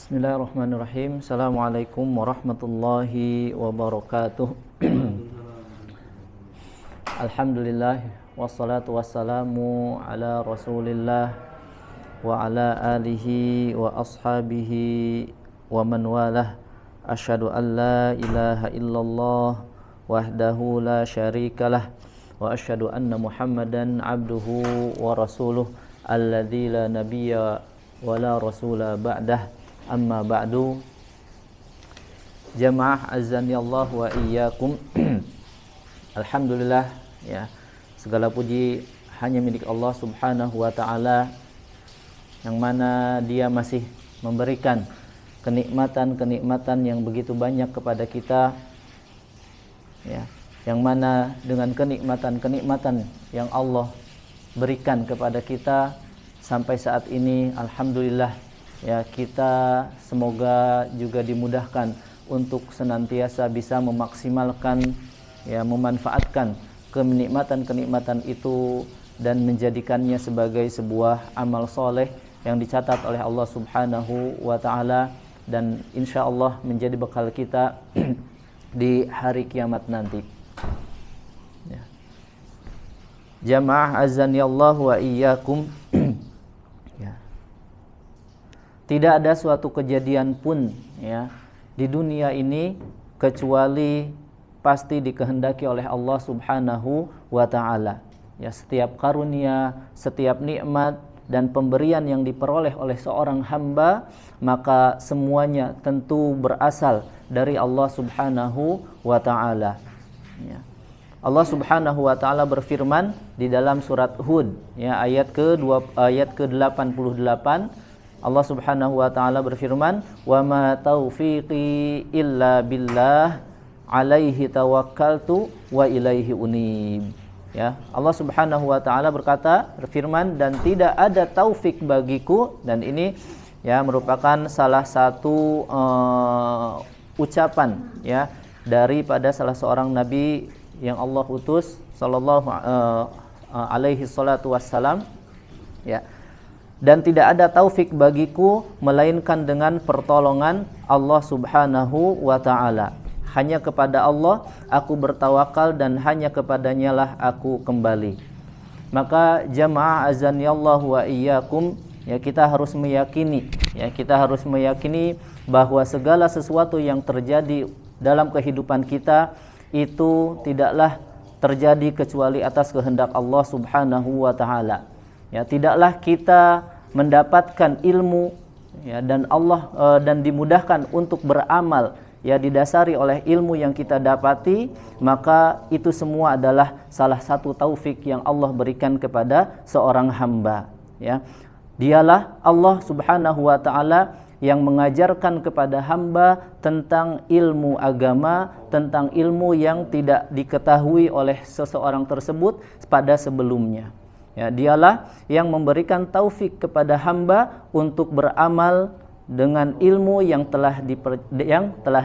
Bismillahirrahmanirrahim. Assalamualaikum warahmatullahi wabarakatuh. Alhamdulillah wassalatu wassalamu ala Rasulillah wa ala alihi wa ashabihi wa man walah. Asyhadu an la ilaha illallah wahdahu la syarikalah wa asyhadu anna Muhammadan abduhu wa rasuluh alladzi la nabiyya wa la rasula ba'dah. Amma ba'du. Jamaah azani Allah wa iyyakum. Alhamdulillah, ya, segala puji hanya milik Allah Subhanahu wa taala, yang mana Dia masih memberikan kenikmatan-kenikmatan yang begitu banyak kepada kita, ya, yang mana dengan kenikmatan-kenikmatan yang Allah berikan kepada kita sampai saat ini, alhamdulillah, ya, kita semoga juga dimudahkan untuk senantiasa bisa memaksimalkan, ya, memanfaatkan kenikmatan-kenikmatan itu dan menjadikannya sebagai sebuah amal soleh yang dicatat oleh Allah Subhanahu wa taala dan insyaallah menjadi bekal kita di hari kiamat nanti. Ya. Jamaah azani Allah wa iyyakum. Tidak ada suatu kejadian pun, ya, di dunia ini kecuali pasti dikehendaki oleh Allah Subhanahu wa taala. Ya, setiap karunia, setiap nikmat dan pemberian yang diperoleh oleh seorang hamba, maka semuanya tentu berasal dari Allah Subhanahu wa taala. Ya. Allah Subhanahu wa taala berfirman di dalam surat Hud, ya, ayat ke-88. Allah Subhanahu wa taala berfirman, "Wa ma taufiqi illa billah, alaihi tawakkaltu wa ilaihi unib." Ya, Allah Subhanahu wa taala berfirman, dan tidak ada taufik bagiku, dan ini, ya, merupakan salah satu ucapan, ya, daripada salah seorang nabi yang Allah utus sallallahu alaihi salatu wassalam, ya. Dan tidak ada taufik bagiku melainkan dengan pertolongan Allah Subhanahu wa taala. Hanya kepada Allah aku bertawakal dan hanya kepadanya lah aku kembali. Maka jamaah azanillahu wa iyyakum, ya, kita harus meyakini bahwa segala sesuatu yang terjadi dalam kehidupan kita itu tidaklah terjadi kecuali atas kehendak Allah Subhanahu wa taala. Ya, tidaklah kita mendapatkan ilmu, ya, dan dimudahkan untuk beramal, ya, didasari oleh ilmu yang kita dapati, maka itu semua adalah salah satu taufik yang Allah berikan kepada seorang hamba, ya. Dialah Allah Subhanahu wa taala yang mengajarkan kepada hamba tentang ilmu agama, tentang ilmu yang tidak diketahui oleh seseorang tersebut pada sebelumnya. Ya, dialah yang memberikan taufik kepada hamba untuk beramal dengan ilmu yang telah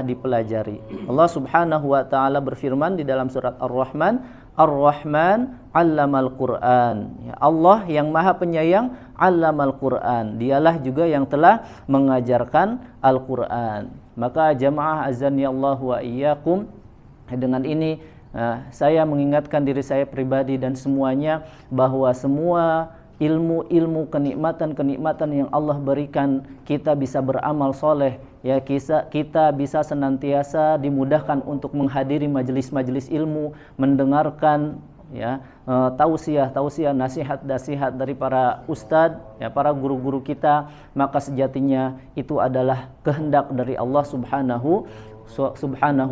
dipelajari. Allah Subhanahu wa taala berfirman di dalam surat Ar-Rahman, Ar-Rahman 'allamal Qur'an. Ya, Allah yang Maha Penyayang 'allamal Qur'an. Dialah juga yang telah mengajarkan Al-Qur'an. Maka jamaah azani Allah wa iyyakum, dengan ini saya mengingatkan diri saya pribadi dan semuanya bahwa semua ilmu-ilmu, kenikmatan-kenikmatan yang Allah berikan, kita bisa beramal soleh, ya, kita bisa senantiasa dimudahkan untuk menghadiri majelis-majelis ilmu, mendengarkan, ya, tausiah, nasihat dari para ustadz, ya, para guru-guru kita, maka sejatinya itu adalah kehendak dari Allah Subhanahu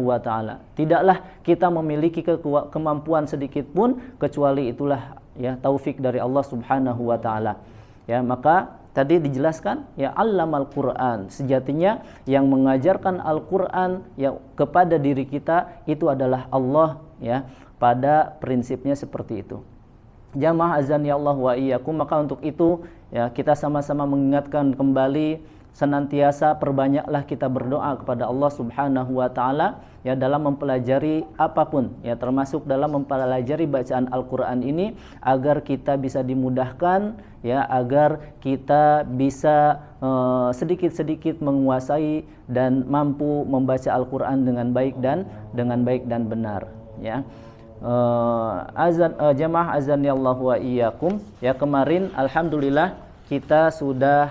wa ta'ala. Tidaklah kita memiliki kemampuan sedikit pun kecuali itulah, ya, taufik dari Allah Subhanahu wa ta'ala. Ya, maka tadi dijelaskan, ya, allamal Qur'an, sejatinya yang mengajarkan Al-Qur'an, ya, kepada diri kita itu adalah Allah, ya, pada prinsipnya seperti itu. Jamaah azan ya Allah wa iyyakum, maka untuk itu, ya, kita sama-sama mengingatkan kembali senantiasa perbanyaklah kita berdoa kepada Allah Subhanahu wa taala ya dalam mempelajari apapun ya, termasuk dalam mempelajari bacaan Al-Qur'an ini, agar kita bisa dimudahkan ya, agar kita bisa sedikit-sedikit menguasai dan mampu membaca Al-Qur'an dengan baik dan benar ya. Jamaah azani Allah wa iyyakum ya, kemarin alhamdulillah kita sudah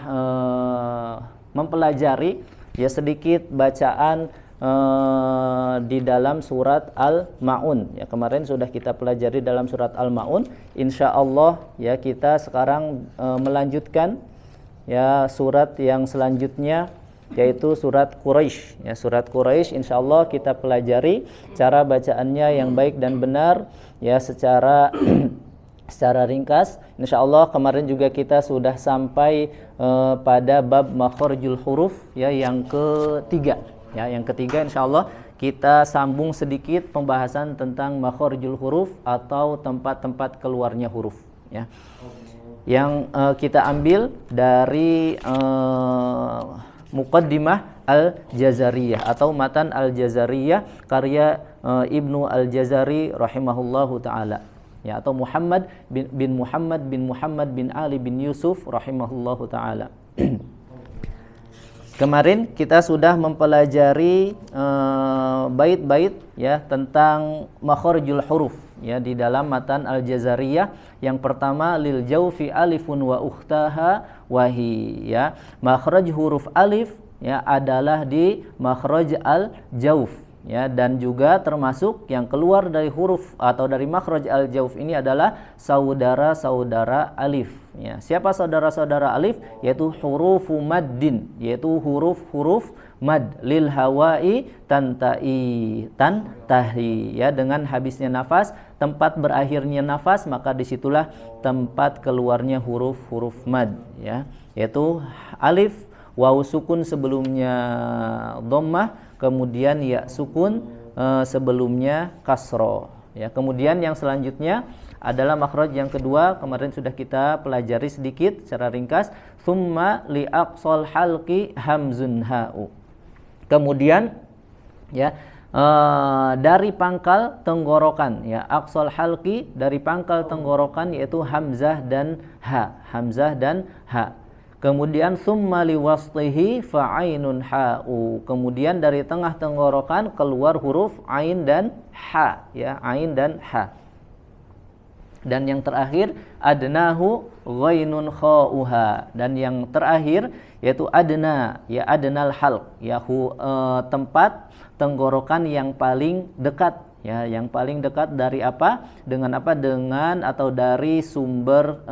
mempelajari ya sedikit bacaan di dalam surat Al-Maun ya. Kemarin sudah kita pelajari dalam surat Al-Maun. Insyaallah ya kita sekarang melanjutkan ya surat yang selanjutnya, yaitu surat Quraisy ya. Surat Quraisy insyaallah kita pelajari cara bacaannya yang baik dan benar ya, secara secara ringkas. Insyaallah kemarin juga kita sudah sampai pada bab makharijul huruf ya, yang ketiga ya. Yang ketiga insyaallah kita sambung sedikit pembahasan tentang makharijul huruf atau tempat-tempat keluarnya huruf ya, yang kita ambil dari Muqaddimah Al-Jazariyah atau Matan Al-Jazariyah karya Ibnu Al-Jazari rahimahullahu taala ya, atau Muhammad bin Ali bin Yusuf rahimahullahu taala. Kemarin kita sudah mempelajari bait-bait ya tentang makharijul huruf ya di dalam Matan Al-Jazariyah. Yang pertama, lil jawfi alifun wa ukhtaha wahi ya, makhraj huruf alif ya adalah di makhraj al-jawf ya, dan juga termasuk yang keluar dari huruf atau dari makhraj al-jawf ini adalah saudara-saudara alif ya. Siapa saudara-saudara alif? Yaitu hurufu maddin, yaitu huruf-huruf mad, lil hawai tantahi ya, dengan habisnya nafas, tempat berakhirnya nafas, maka disitulah tempat keluarnya huruf-huruf mad ya, yaitu alif, waw sukun sebelumnya dhammah, kemudian ya sukun sebelumnya kasro ya. Kemudian yang selanjutnya adalah makhraj yang kedua, kemarin sudah kita pelajari sedikit secara ringkas, thumma li aqsal halqi hamzun ha'u. Kemudian ya dari pangkal tenggorokan ya, aqsal halqi dari pangkal tenggorokan yaitu hamzah dan ha, hamzah dan ha. Kemudian summa liwaslihi fa'ainun ha'u. Kemudian dari tengah tenggorokan keluar huruf ain dan ha ya, ain dan ha. Dan yang terakhir adnahu ghainun kha'uha. Dan yang terakhir yaitu adna ya, adnal halq ya, tempat tenggorokan yang paling dekat ya, yang paling dekat dari apa? Dengan apa? Dengan atau dari sumber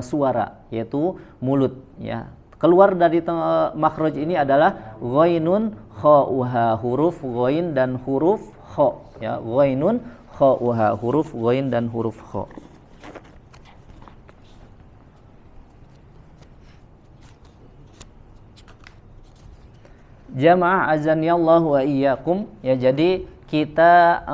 suara, yaitu mulut ya. Keluar dari makhraj ini adalah ghainun kha'uha, huruf ghain dan huruf kha ya, ghainun kha'uha, huruf ghain dan huruf kha. Jamaah azanillahu wa iyyakum ya, jadi kita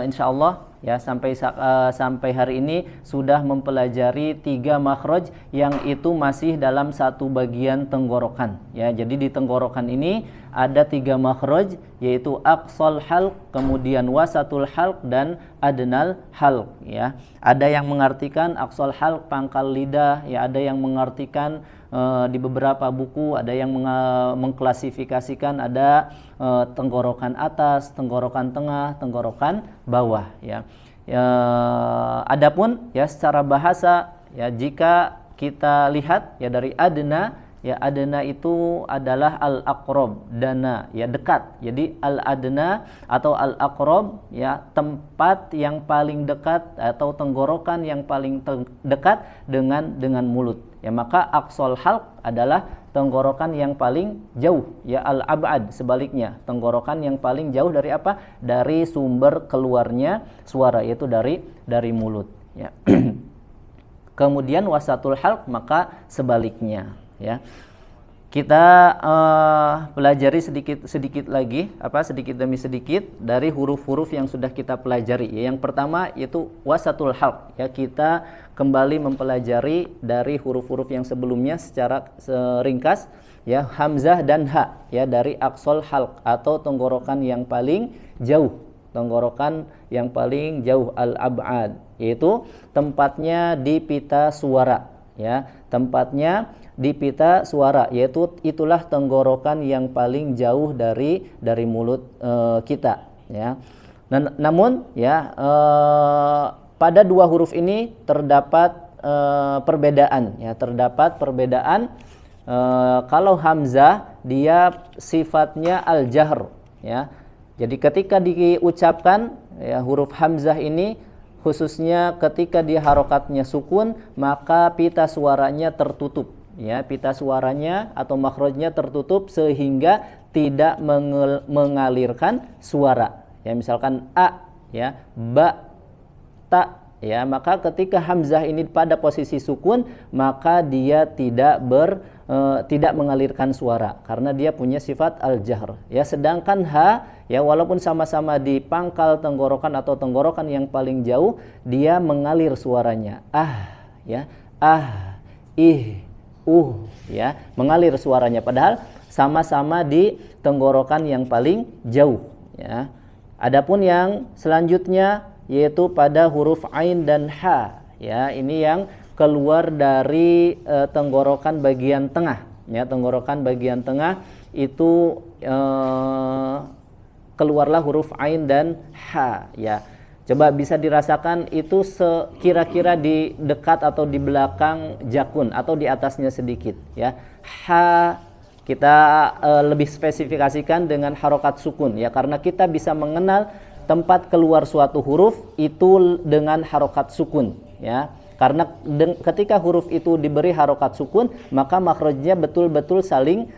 insyaallah ya sampai hari ini sudah mempelajari 3 makhraj yang itu masih dalam satu bagian tenggorokan ya. Jadi di tenggorokan ini ada 3 makhraj, yaitu aqsal halq, kemudian wasatul halq dan adnal halq ya. Ada yang mengartikan aqsal halq pangkal lidah ya, ada yang mengartikan di beberapa buku ada yang mengklasifikasikan ada tenggorokan atas, tenggorokan tengah, tenggorokan bawah ya. Adapun ya secara bahasa ya, jika kita lihat ya dari adna ya, adna itu adalah al-aqrab, dana ya dekat. Jadi al-adna atau al-aqrab ya, tempat yang paling dekat atau tenggorokan yang paling dekat dengan mulut ya. Maka aqsal halq adalah tenggorokan yang paling jauh ya, al-ab'ad sebaliknya, tenggorokan yang paling jauh dari apa? Dari sumber keluarnya suara, yaitu dari mulut ya. Kemudian wasatul halq maka sebaliknya ya. Kita pelajari sedikit lagi, sedikit demi sedikit dari huruf-huruf yang sudah kita pelajari. Yang pertama yaitu wasatul halq. Ya, kita kembali mempelajari dari huruf-huruf yang sebelumnya secara ringkas. Ya, hamzah dan ha. Ya, dari aqsal halq atau tenggorokan yang paling jauh. Tenggorokan yang paling jauh, al-ab'ad, yaitu tempatnya di pita suara. Ya, tempatnya di pita suara, yaitu itulah tenggorokan yang paling jauh dari mulut kita, ya. Namun ya, pada dua huruf ini terdapat perbedaan, ya, terdapat perbedaan. Kalau hamzah dia sifatnya al-jahr, ya. Jadi ketika diucapkan, ya, huruf hamzah ini khususnya ketika dia harokatnya sukun, maka pita suaranya tertutup. Ya, pita suaranya atau makhrajnya tertutup sehingga tidak mengalirkan suara. Ya, misalkan a, ya, ba, ta, ya, maka ketika hamzah ini pada posisi sukun, maka dia tidak mengalirkan suara karena dia punya sifat al-jahr. Ya, sedangkan ha, ya, walaupun sama-sama di pangkal tenggorokan atau tenggorokan yang paling jauh, dia mengalir suaranya. Ya, ya, mengalir suaranya padahal sama-sama di tenggorokan yang paling jauh, ya. Adapun yang selanjutnya yaitu pada huruf ain dan ha, ya, ini yang keluar dari tenggorokan bagian tengah, ya, tenggorokan bagian tengah itu keluarlah huruf ain dan ha, ya. Coba bisa dirasakan itu kira-kira di dekat atau di belakang jakun atau di atasnya sedikit, ya. Ha kita lebih spesifikasikan dengan harokat sukun, ya, karena kita bisa mengenal tempat keluar suatu huruf itu dengan harokat sukun, ya. Karena ketika huruf itu diberi harokat sukun, maka makhrajnya betul-betul saling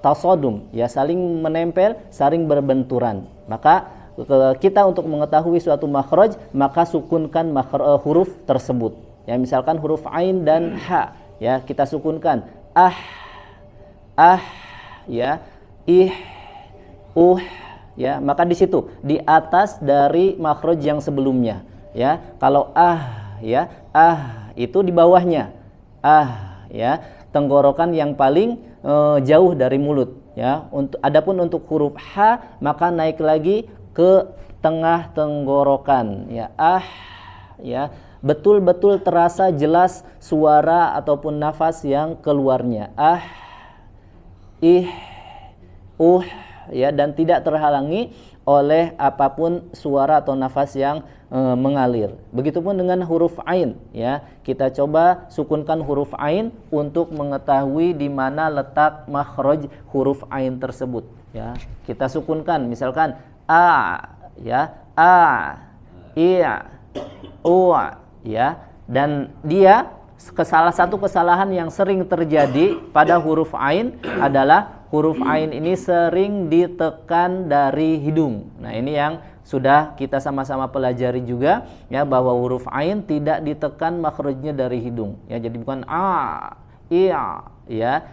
tasodum, ya, saling menempel, saling berbenturan. Maka kita untuk mengetahui suatu makhraj, maka sukunkan huruf tersebut. Ya, misalkan huruf ain dan ha, ya, kita sukunkan ya, ya, maka di situ di atas dari makhraj yang sebelumnya, ya. Kalau ya, itu di bawahnya, ya, tenggorokan yang paling jauh dari mulut, ya. Adapun untuk huruf ha, maka naik lagi ke tengah tenggorokan, ya, ya, betul-betul terasa jelas suara ataupun nafas yang keluarnya, ya, dan tidak terhalangi oleh apapun suara atau nafas yang mengalir. Begitupun dengan huruf ain, ya, kita coba sukunkan huruf ain untuk mengetahui di mana letak makhraj huruf ain tersebut, ya. Kita sukunkan, misalkan ya, ya, dan dia salah satu kesalahan yang sering terjadi pada huruf ain adalah huruf ain ini sering ditekan dari hidung. Nah, ini yang sudah kita sama-sama pelajari juga, ya, bahwa huruf ain tidak ditekan makhrajnya dari hidung, ya. Jadi bukan ya,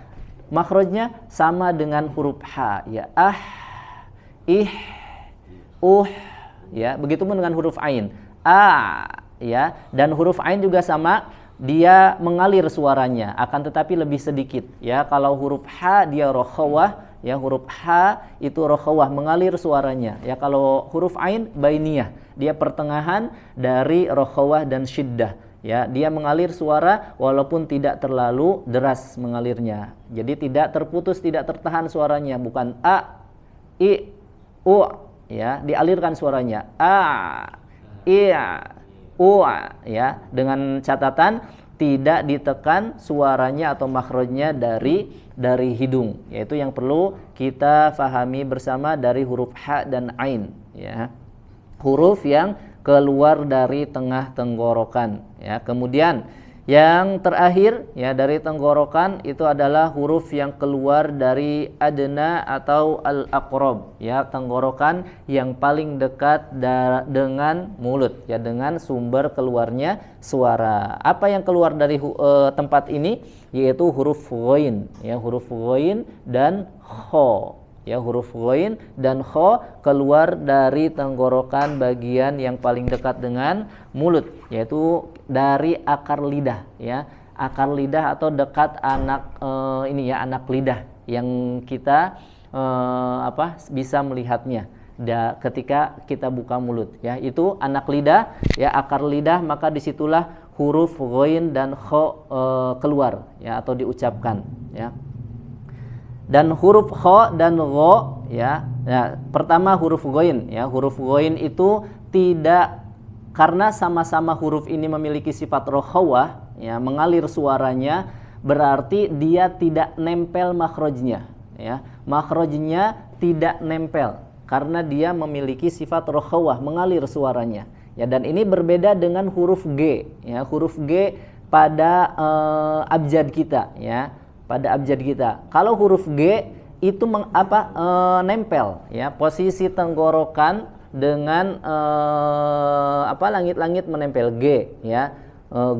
makhrajnya sama dengan huruf ha, ya, ya. Begitupun dengan huruf ain, ya, dan huruf ain juga sama, dia mengalir suaranya, akan tetapi lebih sedikit, ya. Kalau huruf ha dia rokhawah, ya, huruf ha itu rokhawah, mengalir suaranya, ya. Kalau huruf ain bainiyah, dia pertengahan dari rokhawah dan syiddah, ya. Dia mengalir suara walaupun tidak terlalu deras mengalirnya, jadi tidak terputus, tidak tertahan suaranya, bukan ya, dialirkan suaranya, ya, dengan catatan tidak ditekan suaranya atau makhrajnya dari hidung, yaitu yang perlu kita fahami bersama dari huruf ha dan ain, ya, huruf yang keluar dari tengah tenggorokan, ya. Kemudian Yang terakhir ya dari tenggorokan itu adalah huruf yang keluar dari adna atau al-aqrab, ya, tenggorokan yang paling dekat dengan mulut, ya, dengan sumber keluarnya suara. Apa yang keluar dari tempat ini? Yaitu huruf ghain, ya, huruf ghain dan kha. Ya, huruf ghain dan kha keluar dari tenggorokan bagian yang paling dekat dengan mulut, yaitu dari akar lidah, ya, akar lidah atau dekat anak anak lidah yang kita bisa melihatnya ketika kita buka mulut, ya, itu anak lidah, ya, akar lidah, maka disitulah huruf ghain dan kha keluar, ya, atau diucapkan, ya. Dan huruf kha dan gha, ya, pertama huruf ghain, ya, huruf ghain itu tidak, karena sama-sama huruf ini memiliki sifat rokhawah, ya, mengalir suaranya, berarti dia tidak nempel makhrajnya, ya, makhrajnya tidak nempel karena dia memiliki sifat rokhawah, mengalir suaranya, ya. Dan ini berbeda dengan huruf G, ya, huruf G pada abjad kita, ya, pada abjad kita. Kalau huruf G itu nempel, ya, posisi tenggorokan dengan langit-langit menempel, G, ya,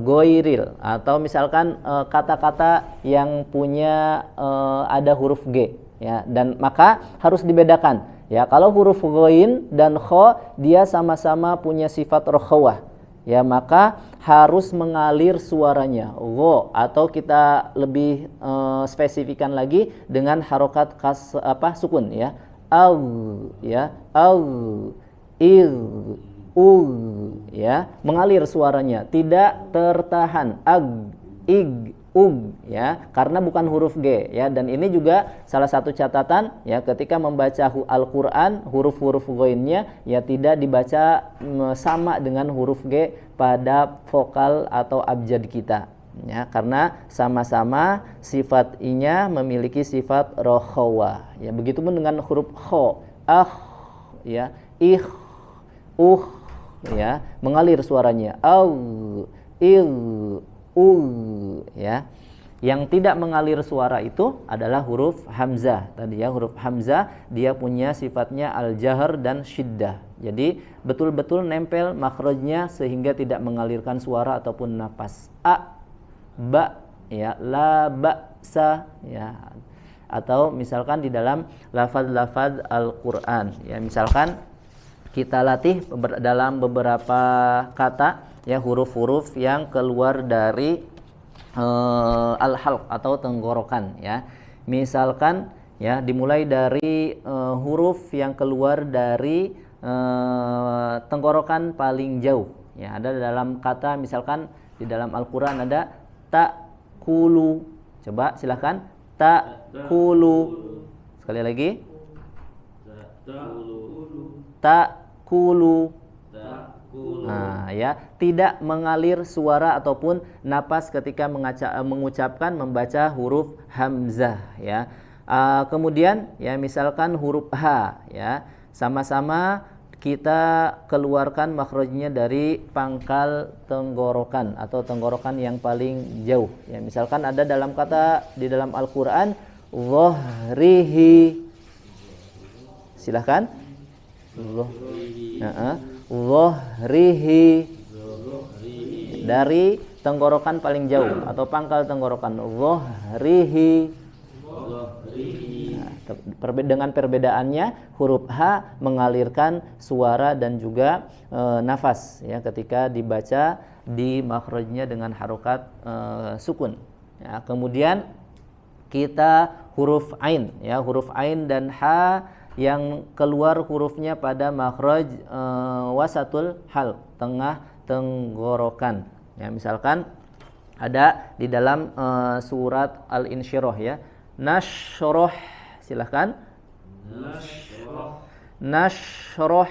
goiril, atau misalkan kata-kata yang punya ada huruf G, ya, dan maka harus dibedakan, ya, kalau huruf ghain dan kha dia sama-sama punya sifat rokhawah, ya, maka harus mengalir suaranya gho, atau kita lebih spesifikan lagi dengan harokat sukun, ya, au, ya, au, ya, mengalir suaranya, tidak tertahan, ag, ig, ya, karena bukan huruf G, ya. Dan ini juga salah satu catatan, ya, ketika membaca Al-Qur'an, huruf-huruf ghainnya, ya, tidak dibaca sama dengan huruf G pada vokal atau abjad kita, ya, karena sama-sama sifat I-nya memiliki sifat rokhawah, ya. Begitupun dengan huruf kha, ya, ih, ya, mengalir suaranya, au, ya. Yang tidak mengalir suara itu adalah huruf hamzah tadi, ya, huruf hamzah dia punya sifatnya al-jahr dan syiddah. Jadi betul-betul nempel makhrajnya sehingga tidak mengalirkan suara ataupun napas. A, ba, ya, la, ba, sa, ya. Atau misalkan di dalam lafaz-lafaz Al-Qur'an, ya, misalkan kita latih dalam beberapa kata, ya, huruf-huruf yang keluar dari al-halq atau tenggorokan, ya. Misalkan, ya, dimulai dari huruf yang keluar dari tenggorokan paling jauh, ya. Ada dalam kata, misalkan di dalam Al-Qur'an ada ta'kulu. Coba silahkan, ta'kulu. Sekali lagi, ta'kulu. Nah, ya, tidak mengalir suara ataupun napas ketika mengucapkan membaca huruf hamzah, ya. Kemudian, ya, misalkan huruf H, ya, sama-sama kita keluarkan makhrajnya dari pangkal tenggorokan atau tenggorokan yang paling jauh, ya. Misalkan ada dalam kata di dalam Al-Qur'an dhahrihi. Silahkan. Dhahrihi, dari tenggorokan paling jauh atau pangkal tenggorokan, dhahrihi. Dengan perbedaannya, huruf H mengalirkan suara dan juga nafas, ya, ketika dibaca di makhrajnya dengan harokat sukun, ya. Kemudian kita huruf ain, ya, huruf ain dan H yang keluar hurufnya pada makhraj wasatul hal, tengah tenggorokan, ya. Misalkan ada di dalam surat Al-Insyirah, ya, nasroh, silahkan, nasroh,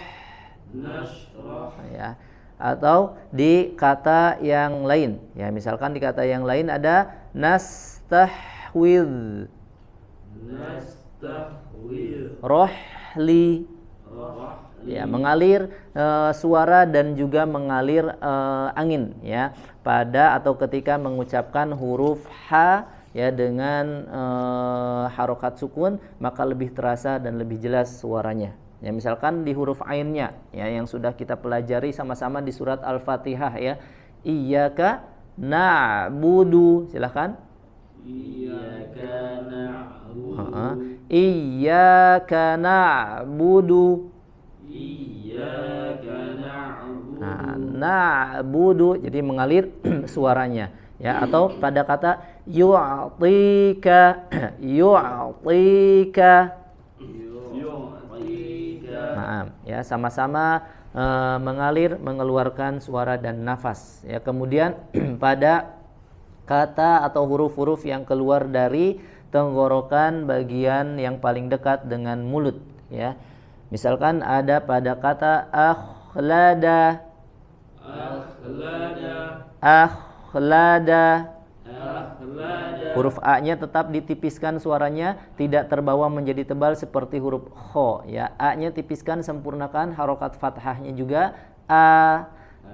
ya. Atau di kata yang lain, ya, misalkan di kata yang lain ada nastahwidh, rohli, ya, mengalir suara dan juga mengalir angin ya pada atau ketika mengucapkan huruf H ya dengan harokat sukun, maka lebih terasa dan lebih jelas suaranya. Ya, misalkan di huruf ainnya ya yang sudah kita pelajari sama-sama di surat Al-Fatihah ya. Iyyaka na'budu, silakan. Iyyaka na'budu. Iyyaka na'budu. Iyyaka na'budu. Nah, na'budu jadi mengalir suaranya ya, atau pada kata yu'tika yu'tika. Nah, ya sama-sama mengalir mengeluarkan suara dan nafas ya. Kemudian pada kata atau huruf-huruf yang keluar dari tenggorokan bagian yang paling dekat dengan mulut ya. Misalkan ada pada kata akhlada. Huruf A-nya tetap ditipiskan suaranya, tidak terbawa menjadi tebal seperti huruf kho ya. A-nya tipiskan, sempurnakan harokat fathahnya juga.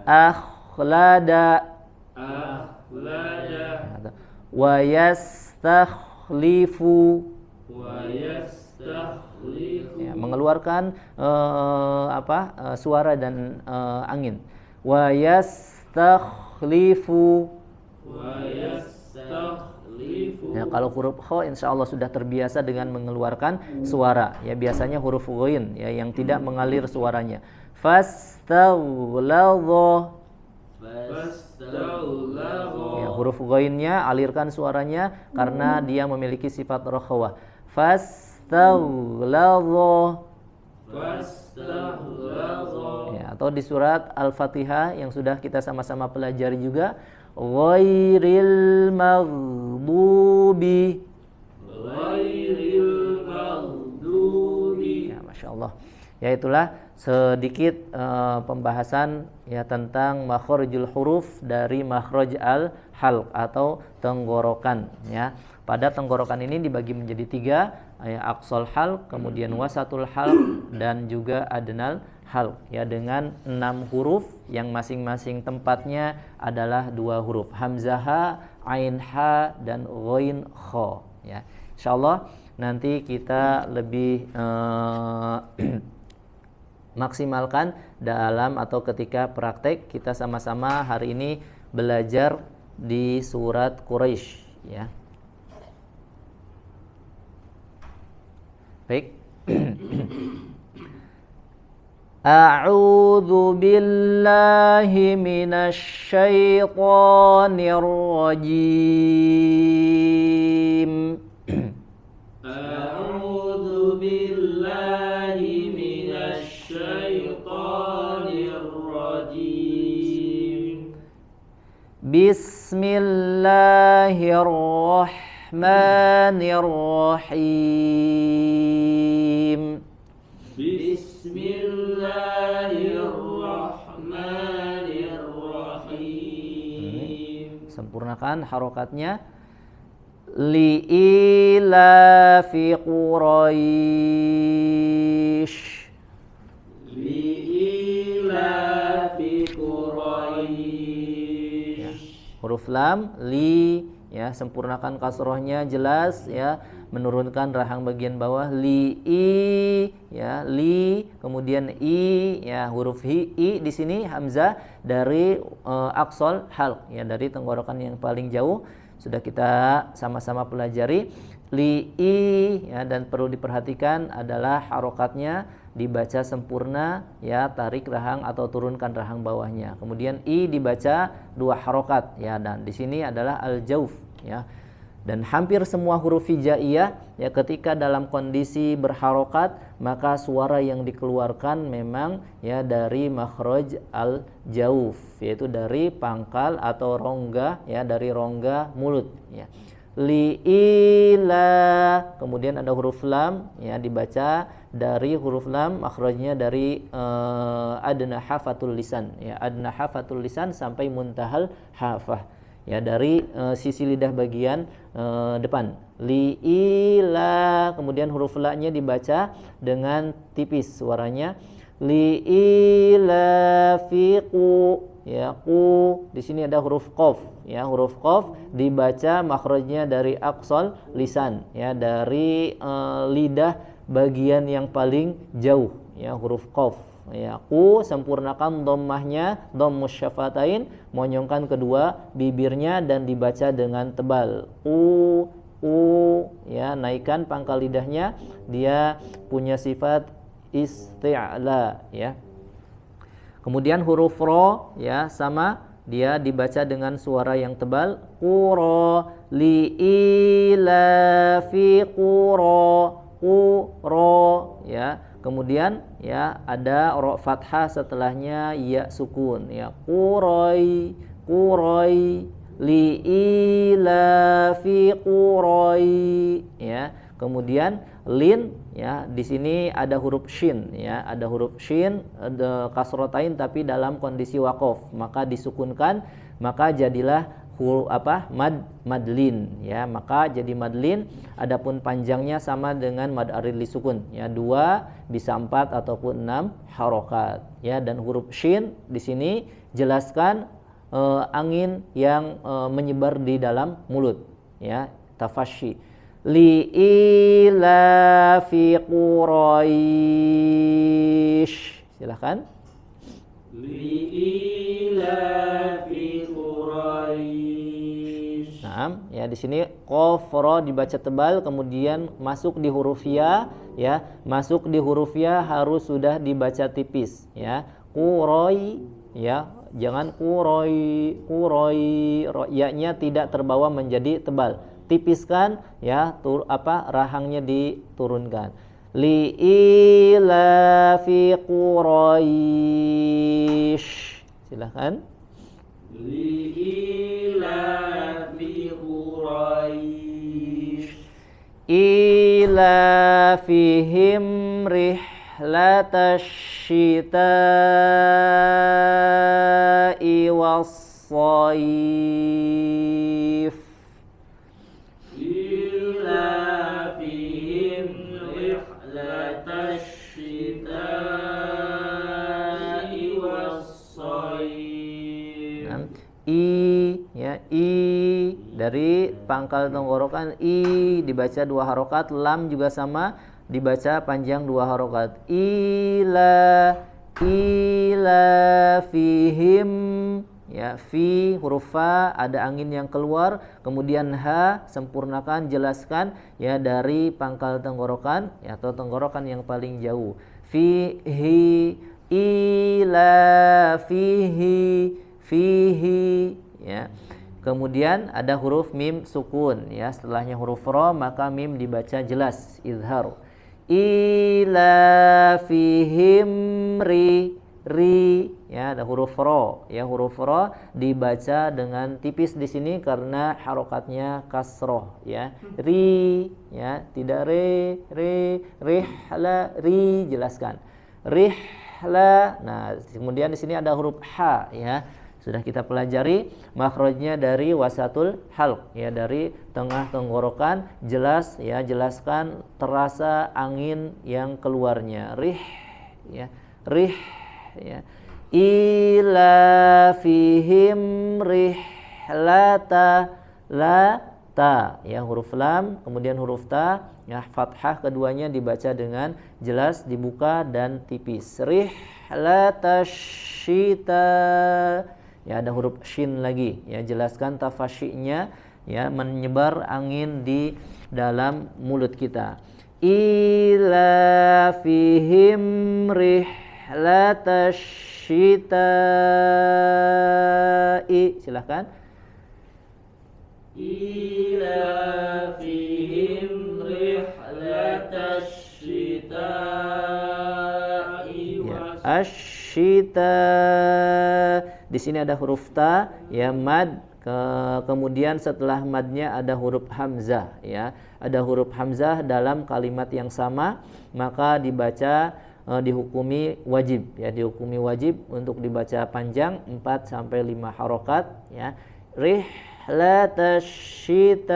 Akhlada. Wa yastakhlifu. Ya, mengeluarkan suara dan angin. Wa yastakhlifu. Ya, kalau huruf kho insya Allah sudah terbiasa dengan mengeluarkan suara ya, biasanya huruf ghain ya yang tidak mengalir suaranya. Fastaghlazah. Ya, huruf ghainnya alirkan suaranya karena dia memiliki sifat rakhawah. Fastaghlazah. Ya, atau di surat Al-Fatihah yang sudah kita sama-sama pelajari juga, ghairil maghdubi. Ya, Masya Allah. Ya, itulah sedikit pembahasan ya tentang makhrajul huruf dari makhraj al-halq atau tenggorokan ya. Pada tenggorokan ini dibagi menjadi 3 ya, aqsal halq, kemudian wasatul halq dan juga adnal halq ya, dengan 6 huruf yang masing-masing tempatnya adalah 2 huruf, hamzah ha, ain ha dan ghain kha ya. Insyaallah nanti kita lebih maksimalkan dalam atau ketika praktek. Kita sama-sama hari ini belajar di surat Quraisy ya. Baik. A'udzu billahi minasy syaithanir rajim. A'udzu billahi minasy syaithanir rajim. Bismillahirrahmanirrahim. Bismillahirrahmanirrahim. Sempurnakan harokatnya. Li'ilafi Quraisy. Li'ilafi Quraisy. Ya, huruf lam li ya, sempurnakan kasrohnya jelas ya, menurunkan rahang bagian bawah. Li ya, li, kemudian i ya, huruf i di sini hamzah dari aqsal halq ya, dari tenggorokan yang paling jauh. Sudah kita sama-sama pelajari. Li ya, dan perlu diperhatikan adalah harokatnya dibaca sempurna ya, tarik rahang atau turunkan rahang bawahnya. Kemudian i dibaca 2 harokat ya, dan di sini adalah al-jauf ya. Dan hampir semua huruf hijaiyah ya, ketika dalam kondisi berharokat maka suara yang dikeluarkan memang ya dari makhraj al-jauf, yaitu dari pangkal atau rongga ya, dari rongga mulut ya. Li'ila, kemudian ada huruf lam ya, dibaca dari huruf lam, makhrajnya dari adna hafatul lisan ya, adna hafatul lisan sampai muntahal hafah ya, dari sisi lidah bagian depan. Li'ila, kemudian huruf la-nya dibaca dengan tipis suaranya. liilafiqu, ya, qu. Di sini ada huruf qaf, ya, huruf qaf dibaca makhrajnya dari aqsal lisan, ya, dari lidah bagian yang paling jauh, ya, huruf qaf. Ya, qu sempurnakan dhammahnya, dhammus syafatain, monyongkan kedua bibirnya dan dibaca dengan tebal. Ya, naikkan pangkal lidahnya, dia punya sifat isti'la, ya. Kemudian huruf ro, ya, sama, dia dibaca dengan suara yang tebal. Qura liilafi qura, qura, ya. Kemudian, ya, ada ro fathah setelahnya ya sukun, ya, qurai, qurai liilafi qurai, ya. Kemudian lin, ya, di sini ada huruf shin, ya, ada huruf shin, ada kasrotain tapi dalam kondisi waqaf, maka disukunkan, maka jadilah huruf madlin, ya, maka jadi madlin. Adapun panjangnya sama dengan mad arid li sukun, ya, 2 bisa 4 ataupun 6 harokat, ya. Dan huruf shin di sini jelaskan angin yang menyebar di dalam mulut, ya, tafashi. Liilafi Quraish, silakan. Liilafi Quraish. Nah, ya, di sini qaf ra dibaca tebal, kemudian masuk di huruf ya, ya, masuk di huruf ya harus sudah dibaca tipis, ya. Qurai, ya, jangan qurai, qurai, ya-nya tidak terbawa menjadi tebal. Tipiskan, ya, rahangnya diturunkan. Liilafi Quraish, silahkan. Liilafi Quraish. Ilafihim rihlatash syita'i was-shayf. Ilafihim rihlatash syita'i was-shayf. Ya, dari pangkal tenggorokan dibaca 2 harokat, lam juga sama dibaca panjang 2 harokat. Ilafihim, ya, fi huruf fa ada angin yang keluar, kemudian ha sempurnakan, jelaskan, ya, dari pangkal tenggorokan, ya, atau tenggorokan yang paling jauh. Fihi, ilafihi, fihi, ya. Kemudian ada huruf mim sukun, ya, setelahnya huruf ra maka mim dibaca jelas, izhar. Ilafihim ri, ya, ada huruf ra, ya, huruf ra dibaca dengan tipis di sini karena harokatnya kasroh, ya. Ri, ya, tidak rihla, ri, jelaskan. Rihla. Nah, kemudian di sini ada huruf ha, ya. Sudah kita pelajari makhrajnya dari wasatul halq, ya, dari tengah tenggorokan, jelas, ya, jelaskan terasa angin yang keluarnya. Rih, ya, rih, ya. Ilafihim rihlata ta, ya, huruf lam, kemudian huruf ta, ya, fathah keduanya dibaca dengan jelas, dibuka dan tipis. Rihlata syita, ya, ada huruf shin lagi, ya, jelaskan tafasyi'nya, ya, menyebar angin di dalam mulut kita. Ilafihim rihlata syita'i, silahkan. Ilafihim rihlatash syita'i asyita. Di sini ada huruf ta, ya, mad, kemudian setelah madnya ada huruf hamzah, ya. Ada huruf hamzah dalam kalimat yang sama, maka dibaca dihukumi wajib, ya, dihukumi wajib untuk dibaca panjang 4 sampai 5 harokat, ya. Rihlatash syita'i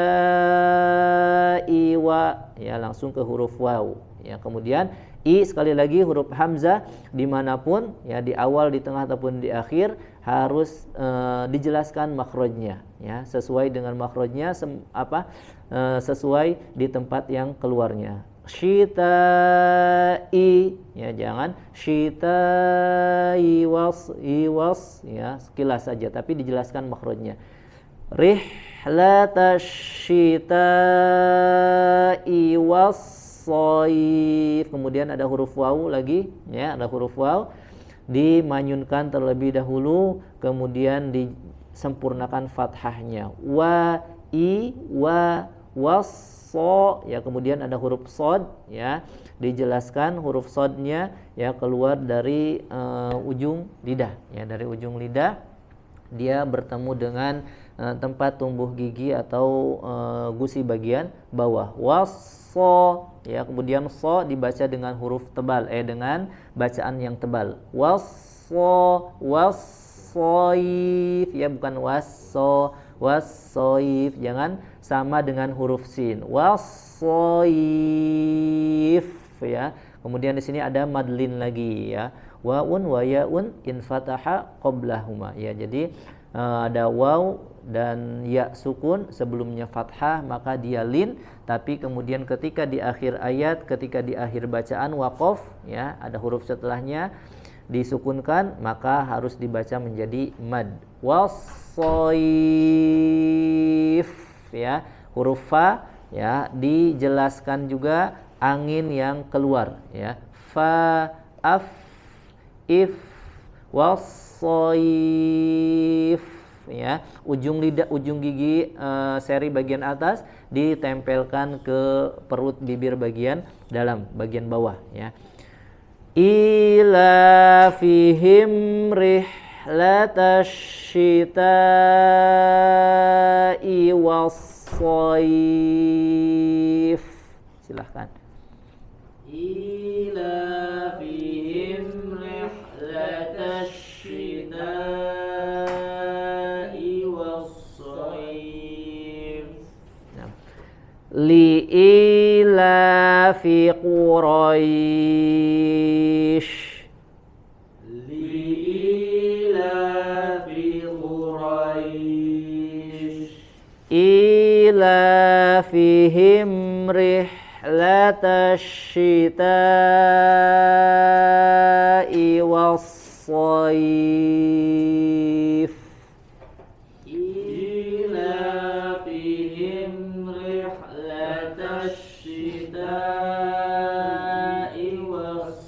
wa, ya, langsung ke huruf waw, ya. Kemudian I sekali lagi huruf hamzah dimanapun ya, di awal, di tengah ataupun di akhir harus dijelaskan makhrajnya ya, sesuai dengan makhrajnya sesuai di tempat yang keluarnya. Syita'i ya, jangan syita'i iwas ya, sekilas saja tapi dijelaskan makhrajnya. Rihlatash syita'i was-shaif. Kemudian ada huruf waw lagi ya, ada huruf waw dimanyunkan terlebih dahulu, kemudian disempurnakan fathahnya. Wa i wa was ya, kemudian ada huruf shad ya, dijelaskan huruf shadnya ya keluar dari ujung lidah ya, dari ujung lidah dia bertemu dengan tempat tumbuh gigi atau gusi bagian bawah. Wasso ya, kemudian so dibaca dengan huruf tebal dengan bacaan yang tebal. Wasso wassoif ya, bukan wasso wassoif, jangan sama dengan huruf sin. Wassoif ya. Kemudian di sini ada madlin lagi ya. Waun wa yaun in fataha qablahuma ya. Jadi ada waw dan ya sukun, sebelumnya fathah maka dia lin, tapi kemudian ketika di akhir ayat, ketika di akhir bacaan waqaf ya, ada huruf setelahnya disukunkan, maka harus dibaca menjadi mad. Wassoif ya, huruf fa ya, dijelaskan juga angin yang keluar ya. Fa af if wassoif ya, ujung lidah, ujung gigi seri bagian atas ditempelkan ke perut bibir bagian dalam, bagian bawah ya. Ila fihim rihlatash syita'i was-shaif. Silahkan. Ila fihim rihlatash syita'i was-shaif. Li ila fi Quraish. Li ila fi Quraish. Ila fihim rihlatash syita'i was-shaif. Ila fihim rihlatash syita'i was-shaif.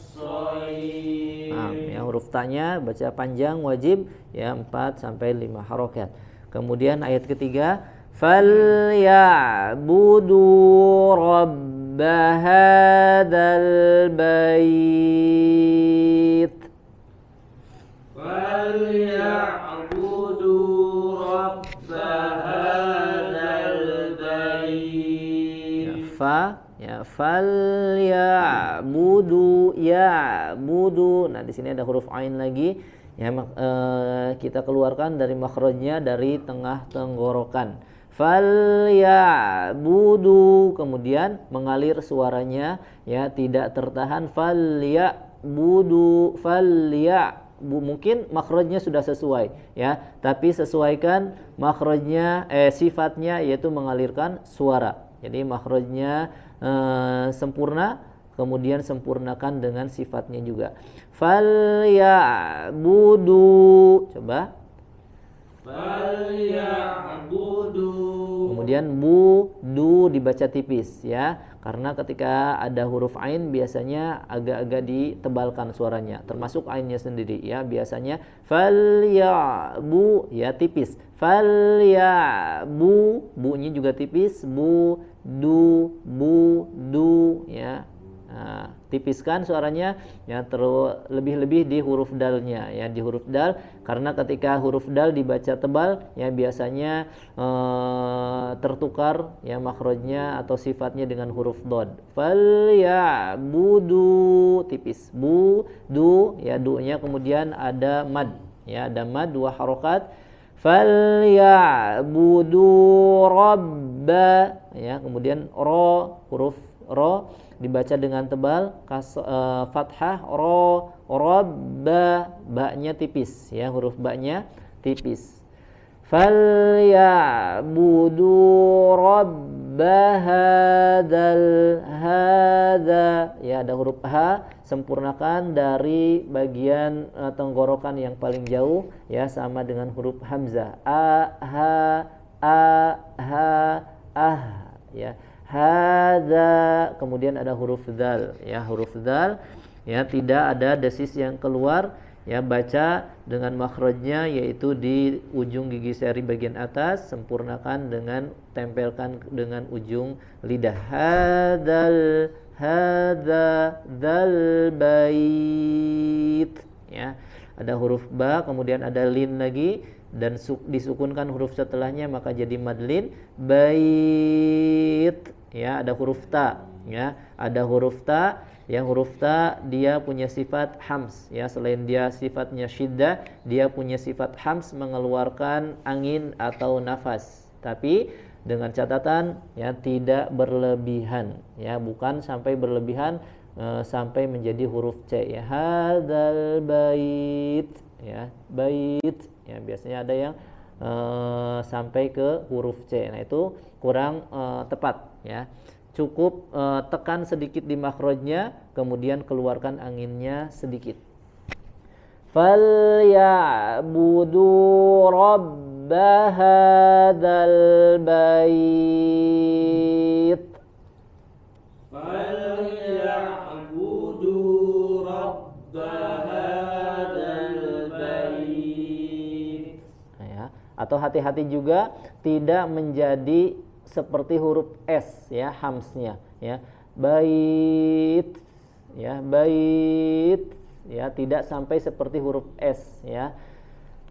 Ya, huruf tanya baca panjang wajib ya, 4 sampai 5 harokat. Kemudian ayat ketiga, falyabudu rabb hadzal bait. Falyabudu rabb hadzal bait. Falyabudu ya'budu. Nah, di sini ada huruf ain lagi ya, kita keluarkan dari makhrajnya dari tengah tenggorokan. Falyabudu, kemudian mengalir suaranya ya, tidak tertahan. Falyabudu, mungkin makhrajnya sudah sesuai ya, tapi sesuaikan makhrajnya sifatnya, yaitu mengalirkan suara. Jadi makhrajnya sempurna, kemudian sempurnakan dengan sifatnya juga. Falyabudu, coba. Falyabudu. Kemudian du dibaca tipis ya, karena ketika ada huruf ain biasanya agak-agak ditebalkan suaranya, termasuk ainnya sendiri ya. Biasanya falyabu ya tipis, falyabu, bu-nya juga tipis, bu du ya. Nah, tipiskan suaranya ya, lebih-lebih di huruf dalnya ya, di huruf dal, karena ketika huruf dal dibaca tebal ya biasanya tertukar ya makhrajnya atau sifatnya dengan huruf dod. Falyabudu tipis, bu du ya, du-nya kemudian ada mad ya, ada mad 2 harokat. Falyabudu rabba ya, kemudian ro huruf ro dibaca dengan tebal, fathah, ro, robba, ba-nya tipis ya, huruf ba-nya tipis. Falyabudu rabba hadza, ya ada huruf ha, sempurnakan dari bagian tenggorokan yang paling jauh ya, sama dengan huruf hamzah, a ha ya, hadza, kemudian ada huruf dzal ya, huruf dzal ya, tidak ada desis yang keluar ya, baca dengan makhrajnya yaitu di ujung gigi seri bagian atas, sempurnakan dengan tempelkan dengan ujung lidah, hadza dzal bait ya, ada huruf ba, kemudian ada lin lagi dan disukunkan huruf setelahnya maka jadi madlin, bait ya, ada huruf ta ya, ada huruf ta ya, huruf ta dia punya sifat hams ya, selain dia sifatnya syiddah, dia punya sifat hams, mengeluarkan angin atau nafas, tapi dengan catatan ya tidak berlebihan ya, bukan sampai berlebihan sampai menjadi huruf C ya, hadzal bait ya, bait ya, biasanya ada yang sampai ke huruf C, nah itu kurang tepat ya. Cukup tekan sedikit di makhrajnya, kemudian keluarkan anginnya sedikit. Falyabudu rabba hadzal bait. Falyabudu rabba hadzal bait. Ya, atau hati-hati juga tidak menjadi seperti huruf S ya, hamsnya ya, bait ya, bait ya, tidak sampai seperti huruf S ya.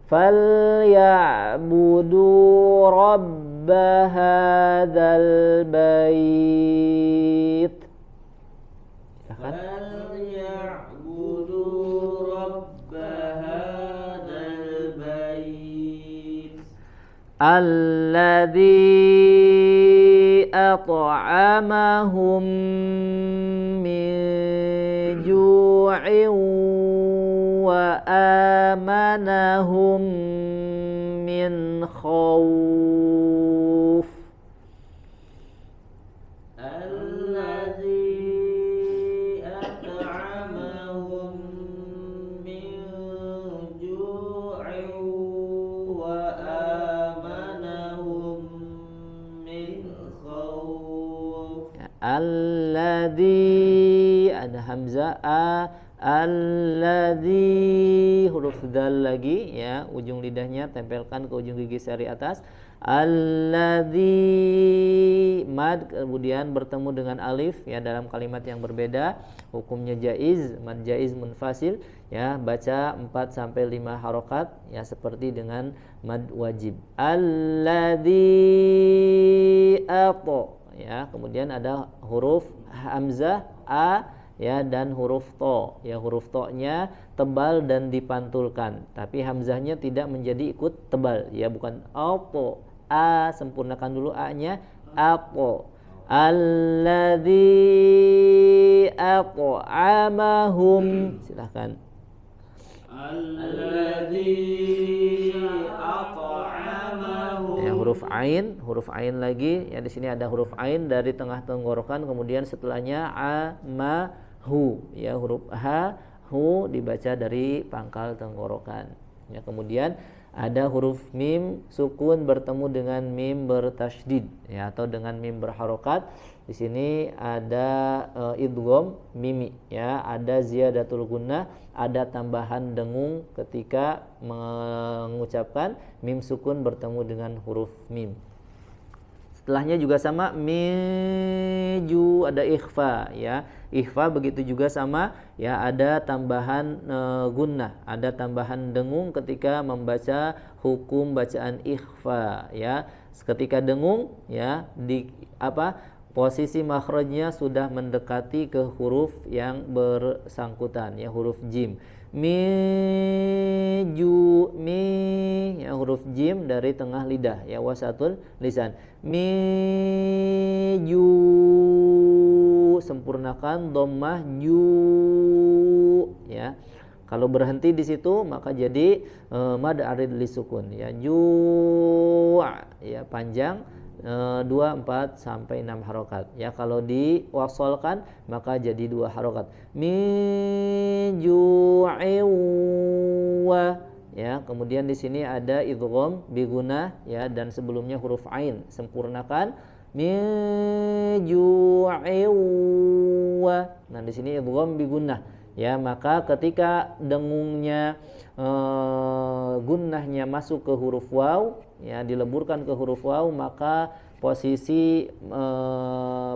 Falyabudu rabba hadzal bait. Silakan. Falyabudu rabba hadzal bait. Alladzi at'amahum min ju'in wa amanahum min khauf. Alladzi at'amahum min ju'in wa amanahum min khauf. Alladzi, ada hamzah a, alladzi, huruf dzal lagi ya, ujung lidahnya tempelkan ke ujung gigi seri atas, alladzi, mad kemudian bertemu dengan alif ya, dalam kalimat yang berbeda, hukumnya jaiz, mad jaiz munfasil ya, baca 4 sampai 5 harokat ya, seperti dengan mad wajib. Alladzi ato ya, kemudian ada huruf hamzah a ya, dan huruf to ya, huruf to-nya tebal dan dipantulkan, tapi hamzahnya tidak menjadi ikut tebal ya, bukan apo, a, sempurnakan dulu a-nya, apo. Alladzi at'amahum, silahkan. Alladzi at'amahum. Ya, huruf ain lagi ya, di sini ada huruf ain dari tengah tenggorokan, kemudian setelahnya a, ma, hu ya, huruf ha, hu dibaca dari pangkal tenggorokan ya, kemudian ada huruf mim sukun bertemu dengan mim bertasydid ya, atau dengan mim berharokat. Di sini ada idgham mimi ya, ada ziyadatul gunnah, ada tambahan dengung ketika mengucapkan mim sukun bertemu dengan huruf mim. Setelahnya juga sama, miju, ada ikhfa ya, ikhfa begitu juga sama ya, ada tambahan gunnah, ada tambahan dengung ketika membaca hukum bacaan ikhfa ya. Ketika dengung ya, di posisi makhrajnya sudah mendekati ke huruf yang bersangkutan ya, huruf jim. Miju, mi ya, huruf jim dari tengah lidah ya, wasatul lisan. Miju sempurnakan dhammah ju ya. Kalau berhenti di situ maka jadi mad arid li sukun ya. Ju ya panjang 2, 4 sampai 6 harokat ya. Kalau diwasolkan maka jadi 2 harokat. Min ju'in wa ya. Kemudian di sini ada idgham bi gunnah ya, dan sebelumnya huruf ain sempurnakan min ju'in wa. Nah di sini idgham bi gunnah ya, maka ketika dengungnya gunnahnya masuk ke huruf waw ya, dileburkan ke huruf waw, maka posisi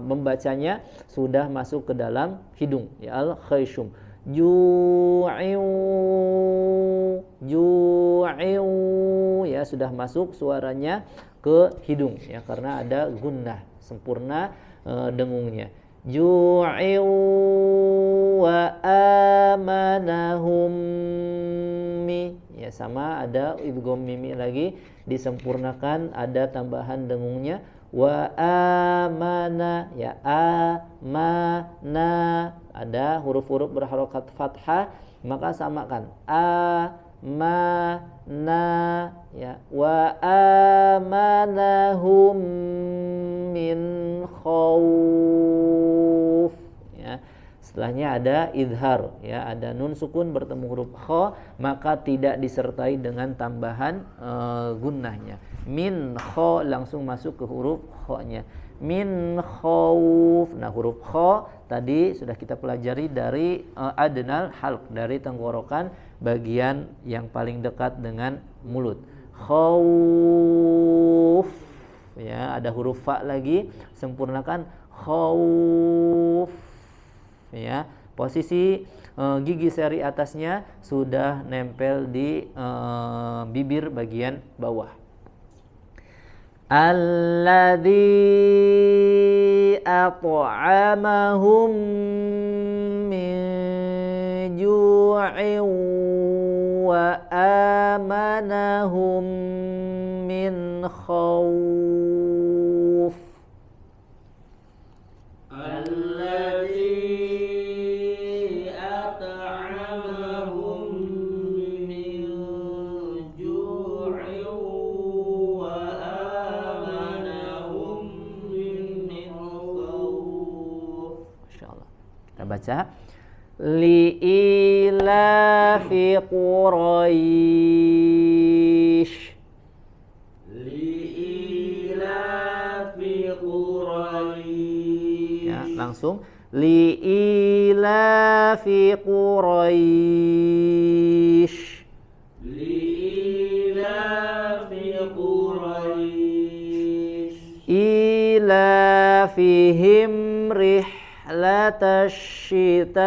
membacanya sudah masuk ke dalam hidung ya, al khayshum. Ju'in ya, sudah masuk suaranya ke hidung ya, karena ada gunnah sempurna dengungnya. Ju'in wa amanahum mi ya, sama ada idgham mimi lagi disempurnakan, ada tambahan dengungnya. Wa amana ya, amana ada huruf-huruf berharokat fathah, maka samakan amana ya. Wa amanahum min khawf ya. Setelahnya ada idhar ya, ada nun sukun bertemu huruf kha, maka tidak disertai dengan tambahan gunnahnya. Min kha langsung masuk ke huruf kha-nya. Min khawf. Nah huruf kha tadi sudah kita pelajari dari adnal halq, dari tenggorokan bagian yang paling dekat dengan mulut. Khawf ya, ada huruf fa lagi sempurnakan khawf ya. Posisi gigi seri atasnya sudah nempel di bibir bagian bawah. Alladzi at'amahum min ju'in wa amanahum min khawf. Baca li ilafi Quraisy, li ilafi Quraisy ya, langsung li ilafi Quraisy, li ilafi Quraisy ilafihim rihlatash syita'i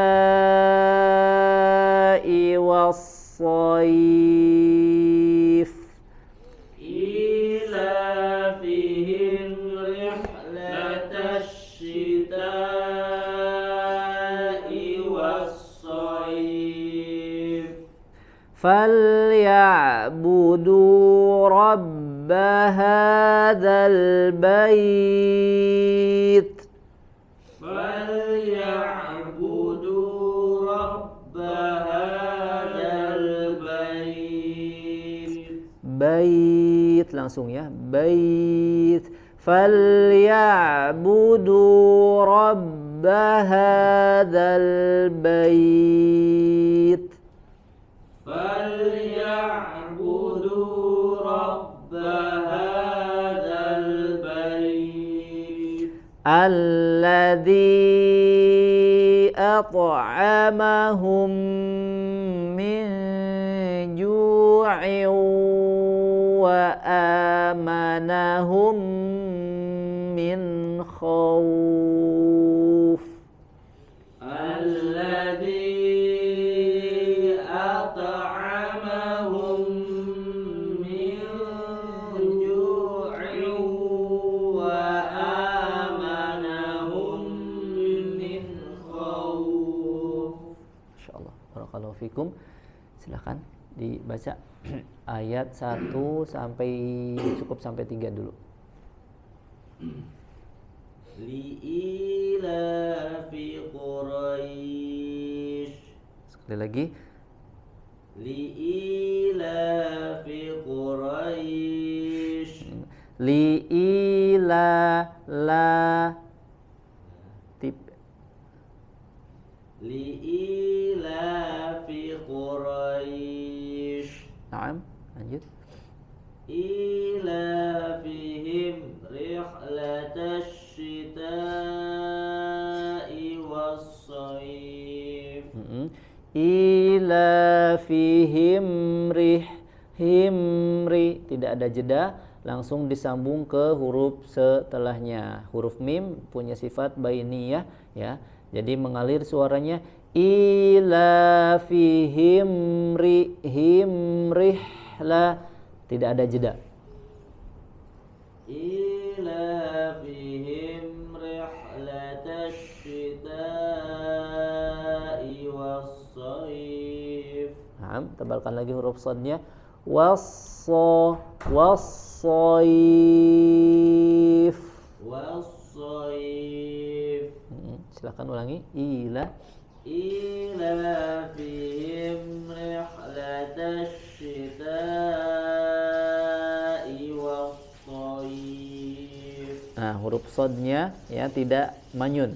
was-sayf, ilafihim rihlatash syita'i was-sayf falyabudu rabb hadzal bait, فَلْيَعْبُدُوا رَبَّ هَذَا الْبَيْتِ. Bait langsung ya, bait. Falyabudu rabb hadzal bait, فَلْيَعْبُدُوا رَبَّ هَذَا الْبَيْتِ alladzi at'amahum min ju'in wa amanahum min khawf. الذي أطعمهم من جوع وآمنهم من خوف. Insyaallah. Barakallahu fikum. Silakan dibaca ayat 1 sampai cukup sampai 3 dulu. لإيلاف Sekali lagi. li'ilafi Quraisy Li'ila la tip li'ilafi Quraisy Naam, lanjut. ilafihim rihlatash shita'i was-shayf Ila fihim himri, tidak ada jeda, langsung disambung ke huruf setelahnya. Huruf mim punya sifat bainiyah ya. Jadi mengalir suaranya ila fihim himrihla, tidak ada jeda. ilafihim rihlatash shita'i was-shayf Tebalkan lagi huruf shadnya. Was-shayf. was-shayf Silakan ulangi. Ila ilafihim rihlatash shita'i was-shayf Nah, huruf shadnya ya tidak manyun.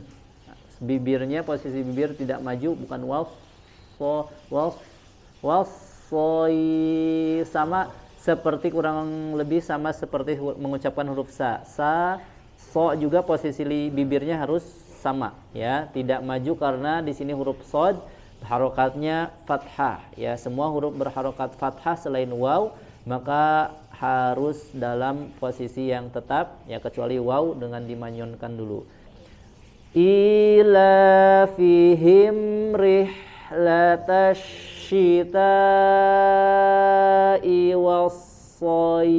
Bibirnya, posisi bibir tidak maju, bukan sama seperti kurang lebih sama seperti mengucapkan huruf sa. So juga posisi bibirnya harus sama ya, tidak maju karena di sini huruf shad harokatnya fathah ya. Semua huruf berharokat fathah selain waw maka harus dalam posisi yang tetap ya, kecuali waw dengan dimanyunkan dulu. Ila fihim rihlatash shita'i was-shayf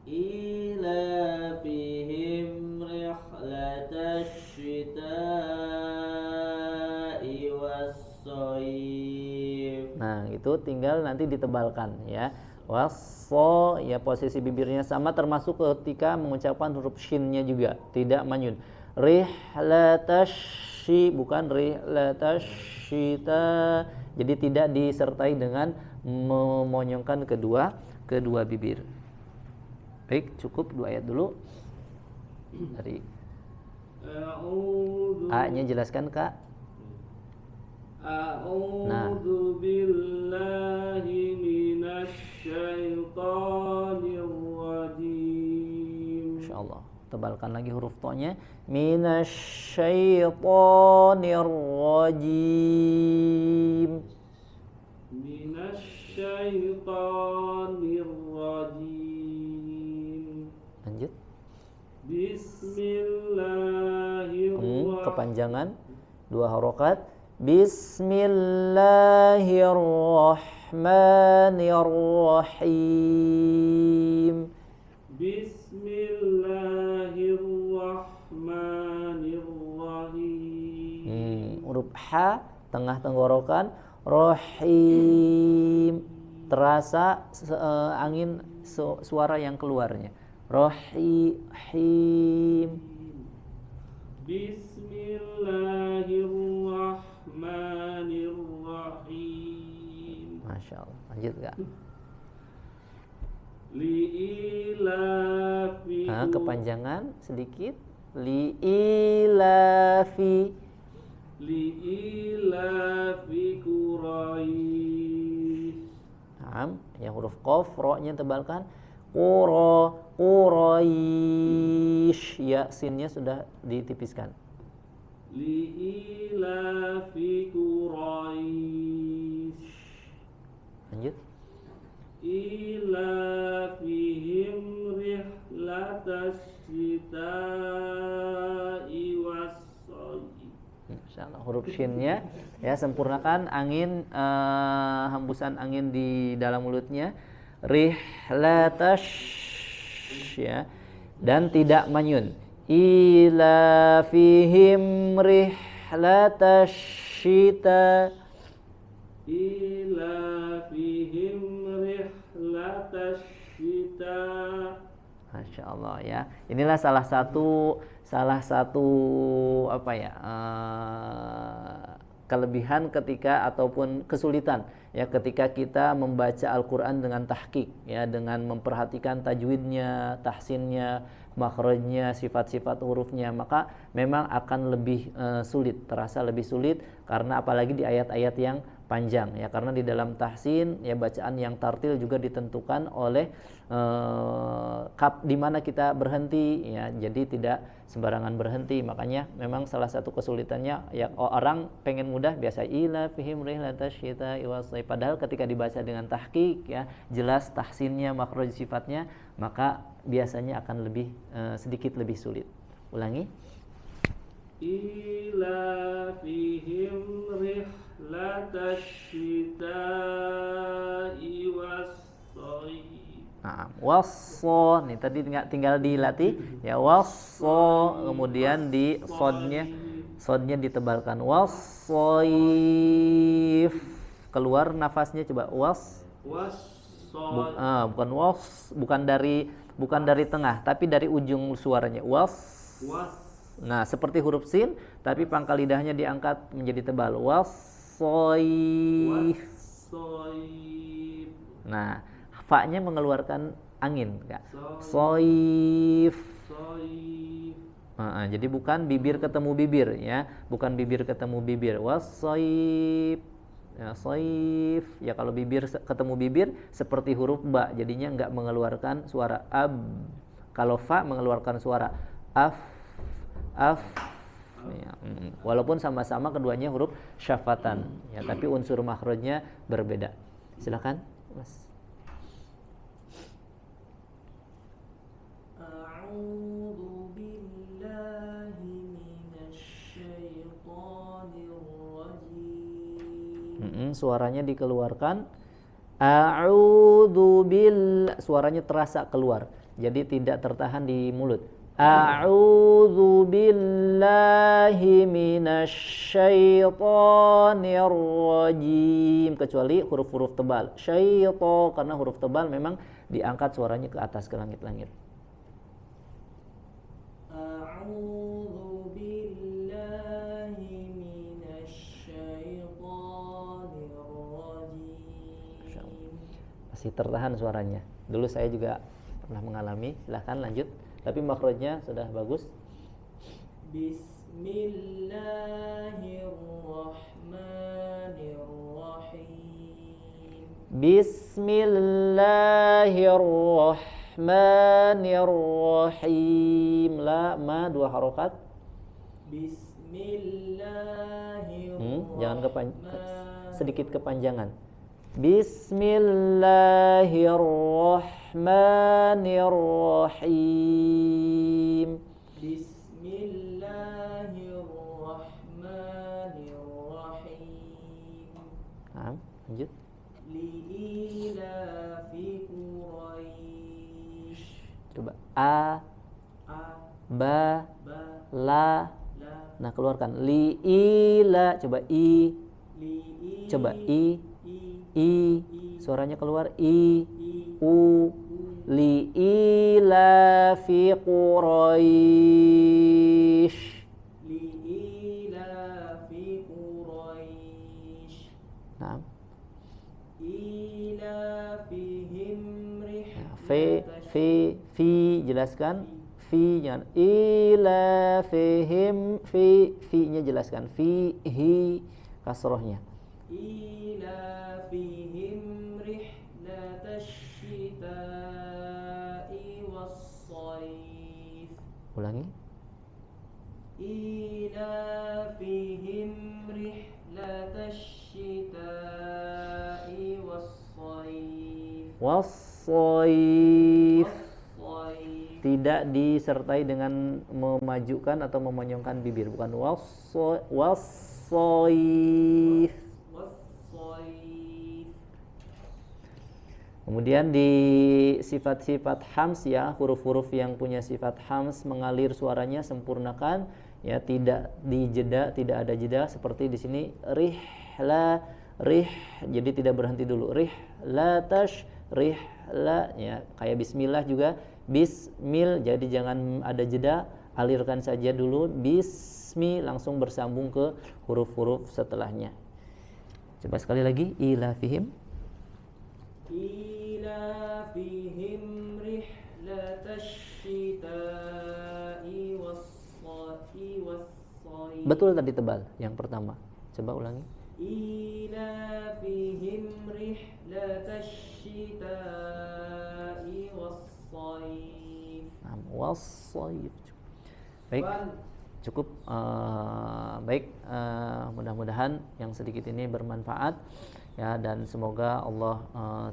ilafihim rihlatash shita'i was-shayf. Nah, itu tinggal nanti ditebalkan ya. Wasso ya, posisi bibirnya sama termasuk ketika mengucapkan huruf shinnya juga tidak manyun. Rihlatashi bukan rihlatasyita. Jadi tidak disertai dengan memonyongkan kedua bibir. Baik, cukup 2 ayat dulu. Dari A-nya jelaskan, Kak. A'udzu billahi minasy syaithanir rajim. Insyaallah. Tebalkan lagi huruf to-nya. Minasyaitonir rajim. Minasyaitonir rajim. Lanjut. Bismillahirrahmanirrahim. Kepanjangan 2 harokat. Bismillahirrahmanirrahim. Bismillahirrahmanirrahim. Huruf ha tengah tenggorokan, rahim. Terasa angin suara yang keluarnya. Rahim. Bismillahirrahmanirrahim. Masya Allah. Lanjut Kak. Li'ilafi. Kepanjangan sedikit. Li'ilafi. Li'ilafi Quraisy. Yang huruf qaf, ro-nya tebalkan. Quraisy. Ya, sinnya sudah ditipiskan. Li'ilafi Quraisy. Lanjut. Ilafihim rihlatash shita'i was-shayf. Insyaallah huruf shinnya ya, sempurnakan angin, hembusan angin di dalam mulutnya. Rihlatash ya, dan tidak manyun. Ila fihim rihlatash shita. Ila fihim rihlatash shita. Masya Allah ya. Inilah salah satu apa ya, kelebihan ketika ataupun kesulitan ya ketika kita membaca Al-Qur'an dengan tahqiq ya, dengan memperhatikan tajwidnya, tahsinnya, makhrajnya, sifat-sifat hurufnya, maka memang akan lebih sulit, terasa lebih sulit karena apalagi di ayat-ayat yang panjang ya, karena di dalam tahsin ya bacaan yang tartil juga ditentukan oleh di mana kita berhenti ya, jadi tidak sembarangan berhenti. Makanya memang salah satu kesulitannya ya, orang pengen mudah biasa ila fihim rihlatash syita'i was-shaif, padahal ketika dibaca dengan tahqiq ya, jelas tahsinnya, makhraj sifatnya, maka biasanya akan lebih sedikit lebih sulit. Ulangi. Ila fihim rihlatash syita'i was-shaif. Nah, wasso nih tadi tinggal dilatih ya, wasso, kemudian di sodnya ditebalkan, wassoif, keluar nafasnya coba bukan was, bukan dari tengah tapi dari ujung suaranya was. Nah, seperti huruf sin tapi pangkal lidahnya diangkat menjadi tebal, wassoif. Nah, fa-nya mengeluarkan angin, enggak? Soif. Jadi bukan bibir ketemu bibir ya, bukan bibir ketemu bibir. Wasoif. Ya, soif. Ya kalau bibir ketemu bibir seperti huruf ba, jadinya enggak mengeluarkan suara ab. Kalau fa mengeluarkan suara af. Ya, walaupun sama-sama keduanya huruf syafatan ya, tapi unsur makhrajnya berbeda. Silakan, Mas. A'udzu billahi minasy syaithanir rajim. Suaranya dikeluarkan. A'udzu billahi, suaranya terasa keluar. Jadi tidak tertahan di mulut. A'udzu billahi minasy syaithanir rajim, kecuali huruf-huruf tebal. Syaitan, karena huruf tebal memang diangkat suaranya ke atas, ke langit-langit. A'udzu billahi minasy syaithanir rajim. Masih tertahan suaranya. Dulu saya juga pernah mengalami. Silahkan lanjut. Tapi makhrajnya sudah bagus. Bismillahirrahmanirrahim. Bismillahirrahmanirrahim. La, ma, dua harokat. Bismillahirrahmanirrahim. Jangan sedikit kepanjangan. Bismillahirrahmanirrahim. Bismillahirrahmanirrahim. Lanjut. Li'ilafi Quraisy. Coba a, ba, la. Nah, keluarkan li'ila. Coba i. Coba i. Suaranya keluar i, u. Li'ilafi Quraisy. Li'ilafi Quraisy. Nah, ilafihim fi jelaskan, fi jangan ilafihim, fi-nya jelaskan, fihi kasrohnya. Ilafihim rihlatash syita'i was-shaif. Ulangi. Ilafihim rihlatash syita'i was-shaif. Was-shaif. Tidak disertai dengan memajukan atau memonyongkan bibir, bukan was-shaif. Kemudian di sifat-sifat hams ya, huruf-huruf yang punya sifat hams mengalir suaranya sempurnakan ya, tidak dijeda, tidak ada jeda seperti di sini rihla, jadi tidak berhenti dulu, rihlatash, rihla ya, kayak bismillah juga Bismil, jadi jangan ada jeda, alirkan saja dulu bismi, langsung bersambung ke huruf-huruf setelahnya. Coba sekali lagi, ilafihim. إيلافهم رحلة الشتاء والصيف Betul tadi tebal yang pertama. Coba ulangi. إيلافهم رحلة الشتاء والصيف. Wassaif. Baik. Cukup baik, mudah-mudahan yang sedikit ini bermanfaat ya, dan semoga Allah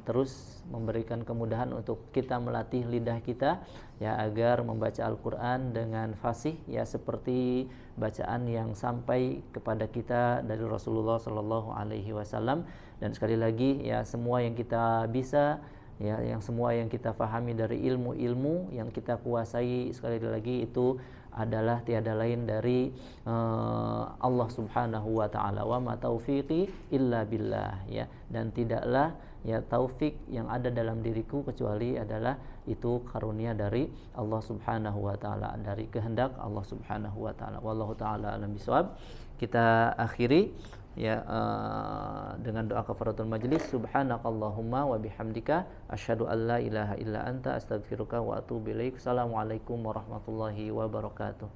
terus memberikan kemudahan untuk kita melatih lidah kita ya, agar membaca Al-Qur'an dengan fasih ya, seperti bacaan yang sampai kepada kita dari Rasulullah sallallahu alaihi wasallam. Dan sekali lagi ya, semua yang kita bisa ya, yang semua yang kita fahami dari ilmu-ilmu yang kita kuasai, sekali lagi itu adalah tiada lain dari Allah Subhanahu wa taala. Wa ma taufiqi illa billah ya, dan tidaklah ya taufik yang ada dalam diriku kecuali adalah itu karunia dari Allah Subhanahu wa taala, dari kehendak Allah Subhanahu wa taala. Wallahu taala alam bisawab. Kita akhiri ya dengan doa kafaratul majlis. Subhanakallahumma wa bihamdika asyhadu an la ilaha illa anta astaghfiruka wa atubu ilaik. Assalamualaikum warahmatullahi wabarakatuh.